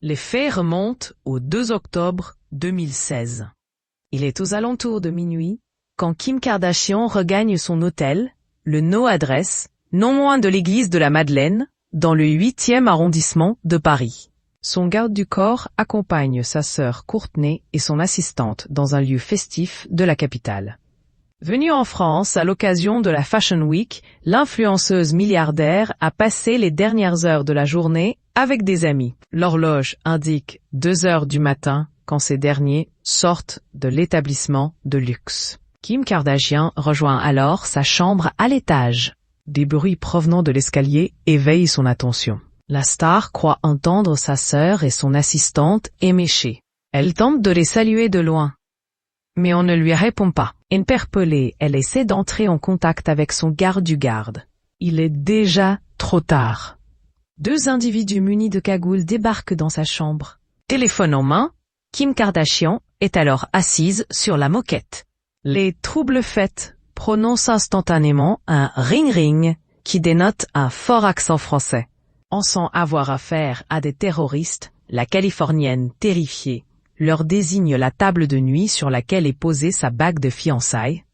Les faits remontent au 2 octobre 2016. Il est aux alentours de minuit, quand Kim Kardashian regagne son hôtel, le No Address, non loin de l'église de la Madeleine, dans le 8e arrondissement de Paris. Son garde du corps accompagne sa sœur Courtney et son assistante dans un lieu festif de la capitale. Venue en France à l'occasion de la Fashion Week, l'influenceuse milliardaire a passé les dernières heures de la journée avec des amis. L'horloge indique 2 heures du matin quand ces derniers sortent de l'établissement de luxe. Kim Kardashian rejoint alors sa chambre à l'étage. Des bruits provenant de l'escalier éveillent son attention. La star croit entendre sa sœur et son assistante émécher. Elle tente de les saluer de loin, mais on ne lui répond pas. Interpellée, elle essaie d'entrer en contact avec son garde du garde. Il est déjà trop tard. 2 individus munis de cagoules débarquent dans sa chambre. Téléphone en main, Kim Kardashian est alors assise sur la moquette. Les troubles faits prononcent instantanément un ring-ring qui dénote un fort accent français. Pensant avoir affaire à des terroristes, la Californienne, terrifiée, leur désigne la table de nuit sur laquelle est posée sa bague de fiançailles,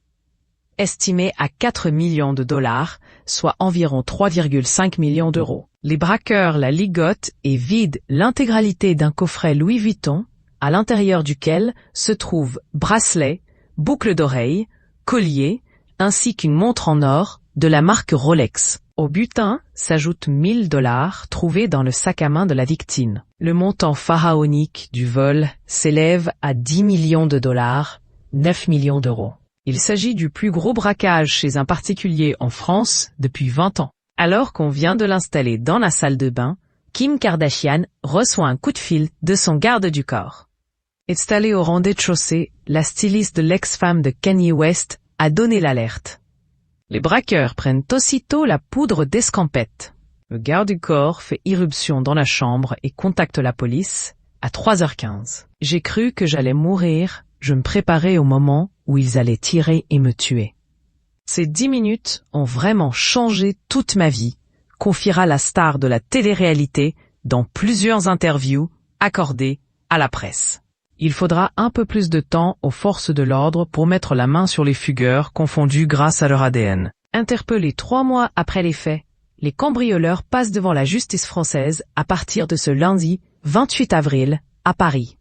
estimée à 4 millions de dollars, soit environ 3,5 millions d'euros. Les braqueurs la ligotent et vident l'intégralité d'un coffret Louis Vuitton, à l'intérieur duquel se trouvent bracelets, boucles d'oreilles, colliers, ainsi qu'une montre en or de la marque Rolex. Au butin s'ajoutent 1 000 $ trouvés dans le sac à main de la victime. Le montant pharaonique du vol s'élève à 10 millions de dollars, 9 millions d'euros. Il s'agit du plus gros braquage chez un particulier en France depuis 20 ans. Alors qu'on vient de l'installer dans la salle de bain, Kim Kardashian reçoit un coup de fil de son garde du corps. Installée au rez-de-chaussée, la styliste de l'ex-femme de Kanye West a donné l'alerte. Les braqueurs prennent aussitôt la poudre d'escampette. Le garde du corps fait irruption dans la chambre et contacte la police à 3h15. J'ai cru que j'allais mourir, je me préparais au moment où ils allaient tirer et me tuer. Ces 10 minutes ont vraiment changé toute ma vie, confiera la star de la télé-réalité dans plusieurs interviews accordées à la presse. Il faudra un peu plus de temps aux forces de l'ordre pour mettre la main sur les fugueurs confondus grâce à leur ADN. Interpellés 3 mois après les faits, les cambrioleurs passent devant la justice française à partir de ce lundi 28 avril à Paris.